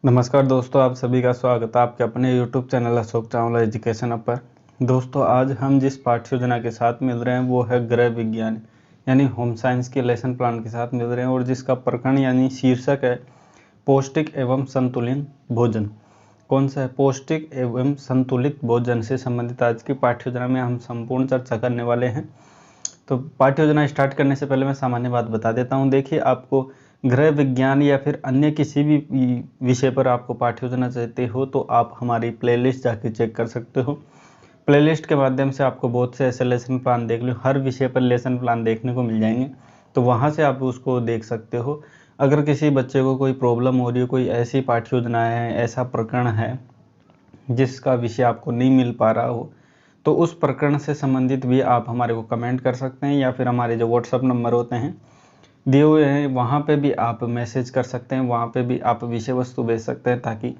नमस्कार दोस्तों, आप सभी का स्वागत है आपके अपने YouTube channel Ashok Chawla education पर। दोस्तों, आज हम जिस पाठ्य योजना के साथ मिल रहे हैं वो है गृह विज्ञान यानी होम साइंस के लेसन प्लान के साथ मिल रहे हैं और जिसका प्रकरण यानी शीर्षक है पौष्टिक एवं संतुलित भोजन। कौन सा है? पौष्टिक एवं संतुलित भोजन से संबंधित आज की पाठ्य योजना में हम संपूर्ण चर्चा करने वाले हैं। तो पाठ्य योजना स्टार्ट करने से पहले मैं सामान्य बात बता देता हूँ। देखिए, आपको गृह विज्ञान या फिर अन्य किसी भी विषय पर आपको पाठ्य योजना चाहते हो तो आप हमारी प्लेलिस्ट जाके चेक कर सकते हो। प्लेलिस्ट के माध्यम से आपको बहुत से ऐसे लेसन प्लान देख लो, हर विषय पर लेसन प्लान देखने को मिल जाएंगे, तो वहाँ से आप उसको देख सकते हो। अगर किसी बच्चे को कोई प्रॉब्लम हो रही है, कोई ऐसी पाठ्य योजना है, ऐसा प्रकरण है जिसका विषय आपको नहीं मिल पा रहा हो, तो उस प्रकरण से संबंधित भी आप हमारे को कमेंट कर सकते हैं या फिर हमारे जो व्हाट्सअप नंबर होते हैं दिए हुए हैं वहाँ पे भी आप मैसेज कर सकते हैं, वहाँ पे भी आप विषय वस्तु भेज सकते हैं, ताकि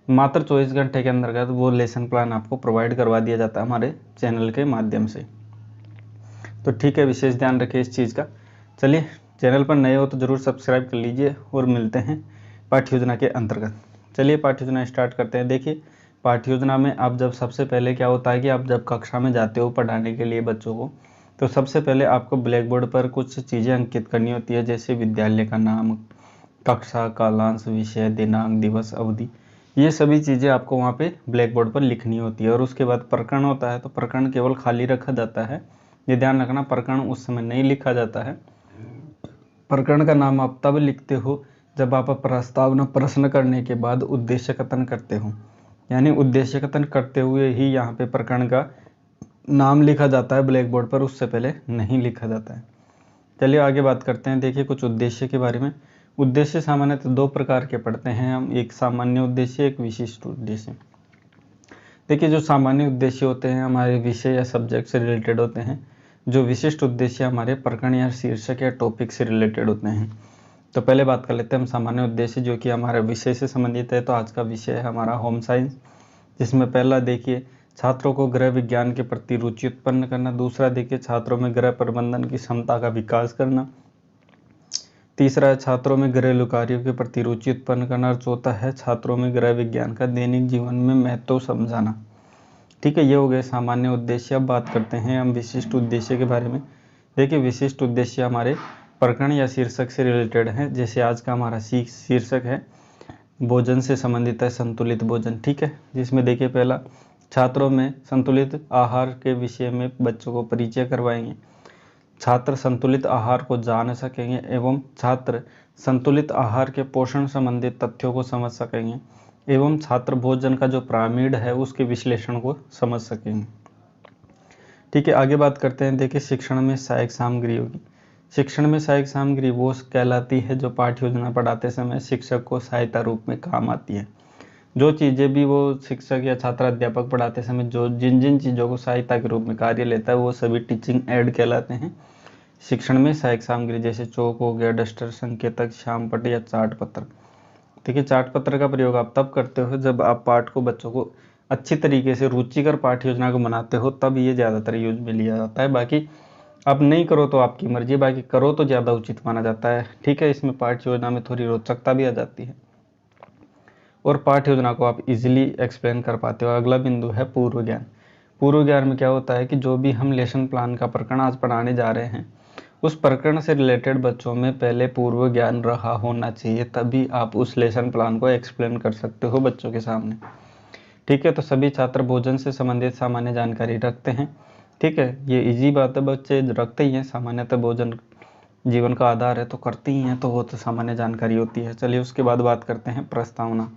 मात्र 24 घंटे के अंतर्गत वो लेसन प्लान आपको प्रोवाइड करवा दिया जाता है हमारे चैनल के माध्यम से। तो ठीक है, विशेष ध्यान रखिए इस चीज़ का। चलिए, चैनल पर नए हो तो ज़रूर सब्सक्राइब कर लीजिए और मिलते हैं पाठ्य योजना के अंतर्गत। चलिए पाठ्य योजना स्टार्ट करते हैं। देखिए, पाठ्य योजना में आप जब सबसे पहले क्या होता है कि आप जब कक्षा में जाते हो पढ़ाने के लिए बच्चों को, तो सबसे पहले आपको ब्लैक बोर्ड पर कुछ चीज़ें अंकित करनी होती है, जैसे विद्यालय का नाम, कक्षा, कालांश, विषय, दिनांक, दिवस, अवधि। ये सभी चीज़ें आपको वहाँ पे ब्लैक बोर्ड पर लिखनी होती है। और उसके बाद प्रकरण होता है, तो प्रकरण केवल खाली रखा जाता है। ये ध्यान रखना, प्रकरण उस समय नहीं लिखा जाता है। प्रकरण का नाम आप तब लिखते हो जब आप प्रस्तावना प्रश्न करने के बाद उद्देश्य कथन करते हो, यानी उद्देश्य कथन करते हुए ही यहाँ पे प्रकरण का नाम लिखा जाता है ब्लैक बोर्ड पर, उससे पहले नहीं लिखा जाता है। चलिए आगे बात करते हैं। देखिए, कुछ उद्देश्य के बारे में। उद्देश्य सामान्यतः दो प्रकार के पढ़ते हैं हम, एक सामान्य उद्देश्य, एक विशिष्ट उद्देश्य। देखिए, जो सामान्य उद्देश्य होते हैं हमारे विषय या सब्जेक्ट से रिलेटेड होते हैं, जो विशिष्ट उद्देश्य हमारे प्रकरण या शीर्षक या टॉपिक से रिलेटेड होते हैं। तो पहले बात कर लेते हैं हम सामान्य उद्देश्य, जो कि हमारे विषय से संबंधित है। तो आज का विषय है हमारा होम साइंस, जिसमें पहला देखिए छात्रों को गृह विज्ञान के प्रति रुचि उत्पन्न करना, दूसरा देखिए छात्रों में गृह प्रबंधन की क्षमता का विकास करना, तीसरा है छात्रों में घरेलू कार्यों के प्रति रुचि उत्पन्न करना, और चौथा है छात्रों में गृह विज्ञान का दैनिक जीवन में महत्व समझाना। ठीक है, ये हो गए सामान्य उद्देश्य। अब बात करते हैं हम विशिष्ट उद्देश्य के बारे में। देखिए, विशिष्ट उद्देश्य हमारे प्रकरण या शीर्षक से रिलेटेड है। जैसे आज का हमारा शीर्षक है भोजन से संबंधित है, संतुलित भोजन। ठीक है, जिसमें देखिए पहला छात्रों में संतुलित आहार के विषय में बच्चों को परिचय करवाएंगे, छात्र संतुलित आहार को जान सकेंगे एवं छात्र संतुलित आहार के पोषण संबंधित तथ्यों को समझ सकेंगे एवं छात्र भोजन का जो पिरामिड है उसके विश्लेषण को समझ सकेंगे। ठीक है, आगे बात करते हैं। देखिए, शिक्षण में सहायक सामग्री होगी। शिक्षण में सहायक सामग्री वो कहलाती है जो पाठ्य योजना पढ़ाते समय शिक्षक को सहायता रूप में काम आती है। जो चीज़ें भी वो शिक्षक या छात्र अध्यापक पढ़ाते समय जो जिन जिन चीज़ों को सहायता के रूप में कार्य लेता है वो सभी टीचिंग एड कहलाते हैं शिक्षण में सहायक सामग्री। जैसे चौक हो गया, डस्टर, संकेतक, श्यामपट्टी या चार्ट पत्र। देखिए, चार्ट पत्र का प्रयोग आप तब करते हो जब आप पाठ को बच्चों को अच्छी तरीके से रुचिकर पाठ्य योजना को बनाते हो, तब ये ज़्यादातर यूज में लिया जाता है। बाकी आप नहीं करो तो आपकी मर्जी, बाकी करो तो ज़्यादा उचित माना जाता है। ठीक है, इसमें पाठ्य योजना में थोड़ी रोचकता भी आ जाती है और पाठ्य योजना को आप इजीली एक्सप्लेन कर पाते हो। अगला बिंदु है पूर्व ज्ञान। पूर्व ज्ञान में क्या होता है कि जो भी हम लेसन प्लान का प्रकरण आज पढ़ाने जा रहे हैं उस प्रकरण से रिलेटेड बच्चों में पहले पूर्व ज्ञान रहा होना चाहिए, तभी आप उस लेसन प्लान को एक्सप्लेन कर सकते हो बच्चों के सामने। ठीक है, तो सभी छात्र भोजन से संबंधित सामान्य जानकारी रखते हैं। ठीक है, ये इजी बात है, बच्चे रखते ही हैं। सामान्यतः भोजन जीवन का आधार है तो करते ही हैं, तो वो तो सामान्य जानकारी होती है। चलिए उसके बाद बात करते हैं प्रस्तावना।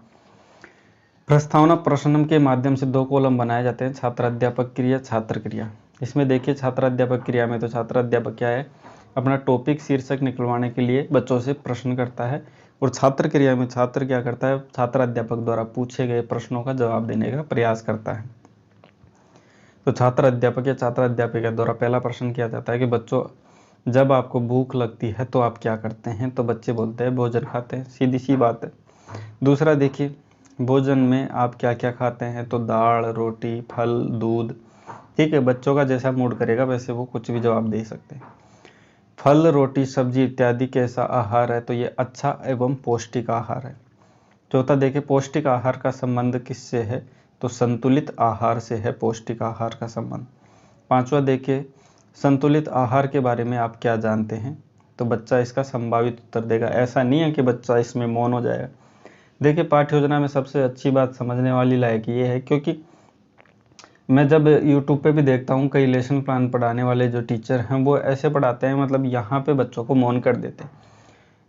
प्रस्तावना प्रश्न के माध्यम से दो कॉलम बनाए जाते हैं, छात्र अध्यापक क्रिया, छात्र क्रिया। इसमें देखिए छात्र अध्यापक क्रिया में तो छात्र अध्यापक क्या है, अपना टॉपिक शीर्षक निकलवाने के लिए बच्चों से प्रश्न करता है, और छात्र क्रिया में छात्र क्या करता है, छात्र अध्यापक द्वारा पूछे गए प्रश्नों का जवाब देने का प्रयास करता है। तो छात्र अध्यापक या छात्र अध्यापिका द्वारा पहला प्रश्न किया जाता है कि बच्चों, जब आपको भूख लगती है तो आप क्या करते हैं? तो बच्चे बोलते हैं भोजन खाते हैं, सीधी सी बात है। दूसरा देखिए, भोजन में आप क्या क्या खाते हैं? तो दाल, रोटी, फल, दूध। ठीक है, बच्चों का जैसा मूड करेगा वैसे वो कुछ भी जवाब दे सकते हैं। फल, रोटी, सब्जी इत्यादि कैसा आहार है? तो ये अच्छा एवं पौष्टिक आहार है। चौथा देखिए पौष्टिक आहार का संबंध किससे है, तो संतुलित आहार से है पौष्टिक आहार का संबंध। पांचवा देखिए संतुलित आहार के बारे में आप क्या जानते हैं, तो बच्चा इसका संभावित उत्तर देगा। ऐसा नहीं है कि बच्चा इसमें मौन हो जाएगा। देखिए पाठ्य योजना में सबसे अच्छी बात समझने वाली लायक ये है, क्योंकि मैं जब यूट्यूब पे भी देखता हूँ कई लेसन प्लान पढ़ाने वाले जो टीचर हैं वो ऐसे पढ़ाते हैं, मतलब यहाँ पे बच्चों को मौन कर देते हैं।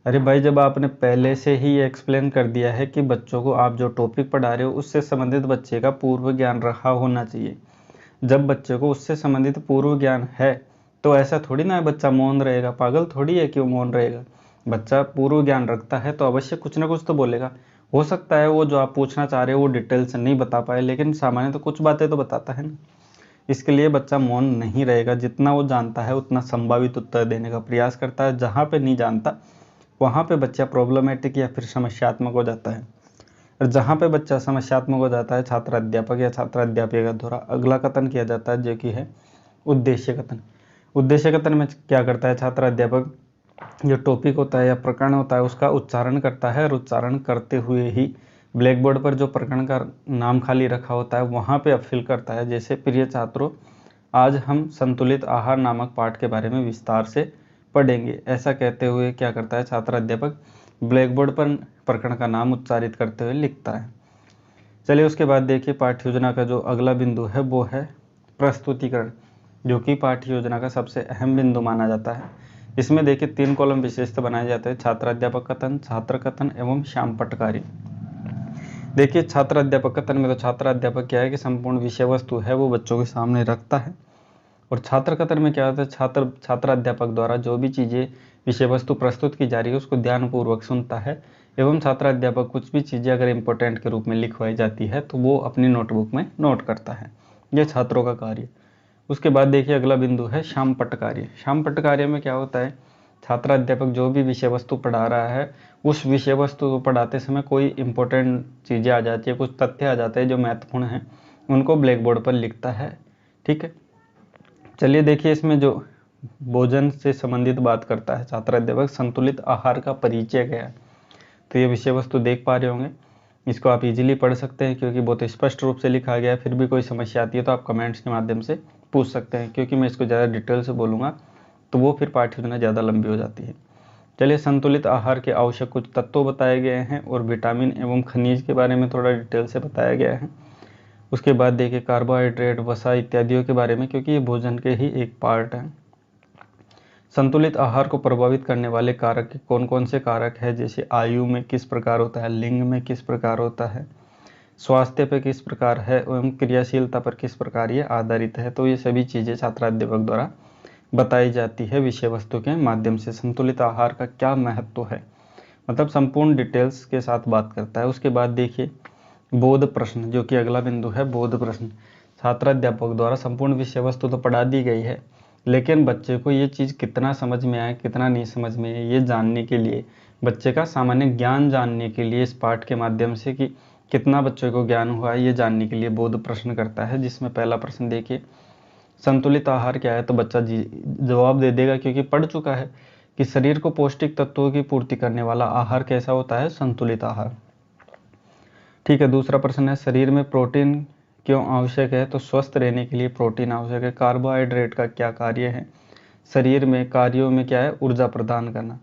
अरे भाई, जब आपने पहले से ही ये एक्सप्लेन कर दिया है कि बच्चों को आप जो टॉपिक पढ़ा रहे हो उससे संबंधित बच्चे का पूर्व ज्ञान रहा होना चाहिए। जब बच्चे को उससे संबंधित पूर्व ज्ञान है तो ऐसा थोड़ी ना है बच्चा मौन रहेगा, पागल थोड़ी है कि वो मौन रहेगा। बच्चा पूर्व ज्ञान रखता है तो अवश्य कुछ ना कुछ तो बोलेगा। हो सकता है वो जो आप पूछना चाह रहे हो वो डिटेल से नहीं बता पाए, लेकिन सामान्य तो कुछ बातें तो बताता है ना। इसके लिए बच्चा मौन नहीं रहेगा। जितना वो जानता है उतना संभावित उत्तर देने का प्रयास करता है। जहाँ पे नहीं जानता वहाँ पे बच्चा प्रॉब्लमेटिक या फिर समस्यात्मक हो जाता है। और जहाँ पे बच्चा समस्यात्मक हो जाता है छात्र अध्यापक या छात्र अध्यापिका द्वारा अगला कथन किया जाता है, जो कि है उद्देश्य कथन। उद्देश्य कथन में क्या करता है छात्र अध्यापक, जो टॉपिक होता है या प्रकरण होता है उसका उच्चारण करता है, और उच्चारण करते हुए ही ब्लैक बोर्ड पर जो प्रकरण का नाम खाली रखा होता है वहाँ पे अपफिल करता है। जैसे प्रिय छात्रों, आज हम संतुलित आहार नामक पाठ के बारे में विस्तार से पढ़ेंगे। ऐसा कहते हुए क्या करता है छात्र अध्यापक, ब्लैक बोर्ड पर प्रकरण का नाम उच्चारित करते हुए लिखता है। चलिए उसके बाद देखिए पाठ्य योजना का जो अगला बिंदु है वो है प्रस्तुतिकरण, जो कि पाठ्य योजना का सबसे अहम बिंदु माना जाता है। इसमें देखिए 3 कॉलम विशेषतः बनाए जाते हैं, छात्र अध्यापक कथन, छात्र कथन एवं श्याम पटकारी। देखिए छात्र अध्यापक कथन में तो छात्र अध्यापक क्या है कि संपूर्ण विषय वस्तु है वो बच्चों के सामने रखता है, और छात्र कथन में क्या होता है, छात्र अध्यापक द्वारा जो भी चीज़ें विषय वस्तु प्रस्तुत की जा रही है उसको ध्यानपूर्वक सुनता है, एवं छात्र अध्यापक कुछ भी चीज़ें अगर इम्पोर्टेंट के रूप में लिखवाई जाती है तो वो अपनी नोटबुक में नोट करता है। यह छात्रों का कार्य। उसके बाद देखिए अगला बिंदु है श्याम पटकार्य। श्याम पटकार्य में क्या होता है, छात्र अध्यापक जो भी विषय वस्तु पढ़ा रहा है उस विषय वस्तु को पढ़ाते समय कोई इंपॉर्टेंट चीज़ें आ जाती है, कुछ तथ्य आ जाते हैं जो महत्वपूर्ण हैं, उनको ब्लैक बोर्ड पर लिखता है। ठीक है, चलिए देखिए इसमें जो भोजन से संबंधित बात करता है छात्र अध्यापक, संतुलित आहार का परिचय क्या है, तो ये विषय वस्तु देख पा रहे होंगे। इसको आप इजीली पढ़ सकते हैं क्योंकि बहुत स्पष्ट रूप से लिखा गया है। फिर भी कोई समस्या आती है तो आप कमेंट्स के माध्यम से पूछ सकते हैं, क्योंकि मैं इसको ज़्यादा डिटेल से बोलूँगा तो वो फिर पाठ्य योजना ज़्यादा लंबी हो जाती है। चलिए संतुलित आहार के आवश्यक कुछ तत्व बताए गए हैं और विटामिन एवं खनिज के बारे में थोड़ा डिटेल से बताया गया है। उसके बाद देखिए कार्बोहाइड्रेट, वसा इत्यादियों के बारे में, क्योंकि ये भोजन के ही एक पार्ट है। संतुलित आहार को प्रभावित करने वाले कारक कौन कौन से कारक है, जैसे आयु में किस प्रकार होता है, लिंग में किस प्रकार होता है, स्वास्थ्य पर किस प्रकार है एवं क्रियाशीलता पर किस प्रकार ये आधारित है। तो ये सभी चीज़ें छात्राध्यापक द्वारा बताई जाती है विषय वस्तु के माध्यम से। संतुलित आहार का क्या महत्व है, मतलब संपूर्ण डिटेल्स के साथ बात करता है। उसके बाद देखिए बोध प्रश्न, जो कि अगला बिंदु है बोध प्रश्न। छात्राध्यापक द्वारा संपूर्ण विषय वस्तु तो पढ़ा दी गई है, लेकिन बच्चे को ये चीज़ कितना समझ में आए कितना नहीं समझ में आए ये जानने के लिए, बच्चे का सामान्य ज्ञान जानने के लिए इस पाठ के माध्यम से कि कितना बच्चे को ज्ञान हुआ है ये जानने के लिए बोध प्रश्न करता है। जिसमें पहला प्रश्न देखिए संतुलित आहार क्या है, तो बच्चा जवाब दे देगा क्योंकि पढ़ चुका है कि शरीर को पौष्टिक तत्वों की पूर्ति करने वाला आहार कैसा होता है, संतुलित आहार। ठीक है, दूसरा प्रश्न है शरीर में प्रोटीन क्यों आवश्यक है, तो स्वस्थ रहने के लिए प्रोटीन आवश्यक है। कार्बोहाइड्रेट का क्या कार्य है, शरीर में कार्यों में क्या है, ऊर्जा प्रदान करना।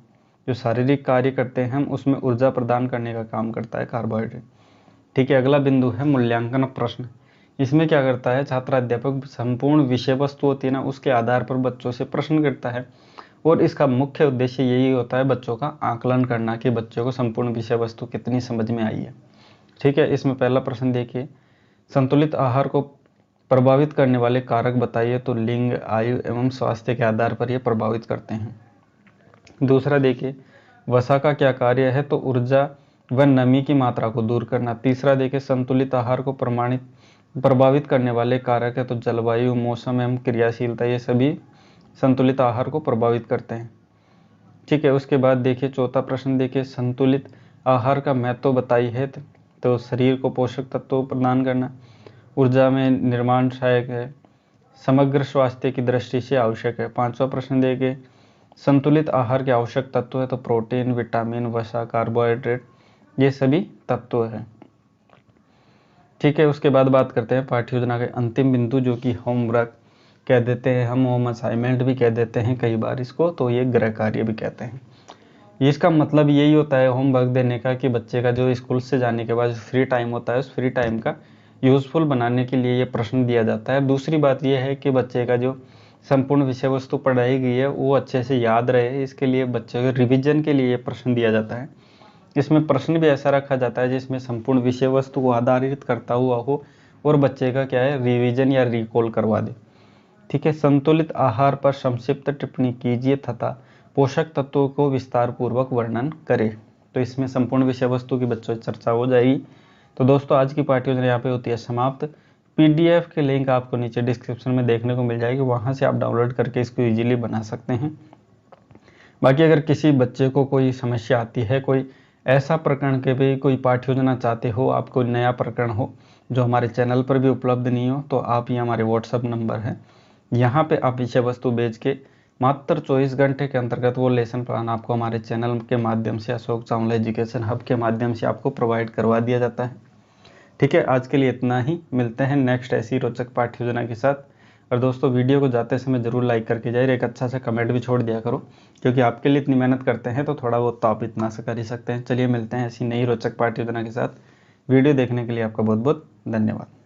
जो शारीरिक कार्य करते हैं हम उसमें ऊर्जा प्रदान करने का काम करता है कार्बोहाइड्रेट। ठीक है, अगला बिंदु है मूल्यांकन प्रश्न। इसमें क्या करता है छात्राध्यापक, संपूर्ण विषय वस्तु होती है ना उसके आधार पर बच्चों से प्रश्न करता है, और इसका मुख्य उद्देश्य यही होता है बच्चों का आकलन करना कि बच्चों को संपूर्ण विषय वस्तु कितनी समझ में आई है। ठीक है, इसमें पहला प्रश्न देखिए संतुलित आहार को प्रभावित करने वाले कारक बताइए, तो लिंग, आयु एवं स्वास्थ्य के आधार पर ये प्रभावित करते हैं। दूसरा देखिए वसा का क्या कार्य है, तो ऊर्जा व नमी की मात्रा को दूर करना। तीसरा देखिए संतुलित आहार को प्रभावित करने वाले कारक है, तो जलवायु, मौसम एवं क्रियाशीलता, ये सभी संतुलित आहार को प्रभावित करते हैं। ठीक है, उसके बाद देखिए चौथा प्रश्न देखिए संतुलित आहार का महत्व बताई है, तो शरीर को पोषक तत्व प्रदान करना, ऊर्जा में निर्माण सहायक है, समग्र स्वास्थ्य की दृष्टि से आवश्यक है। पांचवा प्रश्न देखिए संतुलित आहार के आवश्यक तत्व है, तो प्रोटीन, विटामिन, वसा, कार्बोहाइड्रेट, ये सभी तत्व हैं। ठीक है, उसके बाद बात करते हैं पाठ्य योजना के अंतिम बिंदु, जो कि होमवर्क कह देते हैं हम, होम असाइनमेंट भी कह देते हैं कई बार इसको, तो ये गृह कार्य भी कहते हैं। इसका मतलब यही होता है होमवर्क देने का कि बच्चे का जो स्कूल से जाने के बाद फ्री टाइम होता है, उस फ्री टाइम का यूज़फुल बनाने के लिए ये प्रश्न दिया जाता है। दूसरी बात यह है कि बच्चे का जो संपूर्ण विषय वस्तु पढ़ाई गई है वो अच्छे से याद रहे, इसके लिए बच्चे के रिवीजन के लिए ये प्रश्न दिया जाता है। इसमें प्रश्न भी ऐसा रखा जाता है जिसमें संपूर्ण विषय वस्तु को आधारित करता हुआ हो और बच्चे का क्या है, रिवीजन या रिकॉल करवा दे। ठीक है, संतुलित आहार पर संक्षिप्त टिप्पणी कीजिए तथा पोषक तत्वों को विस्तार पूर्वक वर्णन करें। तो इसमें संपूर्ण विषय वस्तु की बच्चों से चर्चा हो जाएगी। तो दोस्तों आज की पाठ्य योजना यहाँ पे होती है समाप्त। पीडीएफ के लिंक आपको नीचे डिस्क्रिप्शन में देखने को मिल जाएगी, वहाँ से आप डाउनलोड करके इसको ईजिली बना सकते हैं। बाकी अगर किसी बच्चे को कोई समस्या आती है, कोई ऐसा प्रकरण के भी कोई पाठ्य योजना चाहते हो, आप कोई नया प्रकरण हो जो हमारे चैनल पर भी उपलब्ध नहीं हो, तो आप ये हमारे व्हाट्सअप नंबर है, यहाँ पे आप विषय वस्तु भेज के मात्र 24 घंटे के अंतर्गत वो लेसन प्लान आपको हमारे चैनल के माध्यम से, अशोक चावला एजुकेशन हब के माध्यम से आपको प्रोवाइड करवा दिया जाता है। ठीक है, आज के लिए इतना ही, मिलते हैं नेक्स्ट ऐसी रोचक पाठ्य योजना के साथ। और दोस्तों वीडियो को जाते समय ज़रूर लाइक करके जाइए, एक अच्छा सा कमेंट भी छोड़ दिया करो, क्योंकि आपके लिए इतनी मेहनत करते हैं तो थोड़ा बहुत तो आप इतना से कर ही सकते हैं। चलिए मिलते हैं ऐसी नई रोचक पाठ्य योजना के साथ। वीडियो देखने के लिए आपका बहुत बहुत धन्यवाद।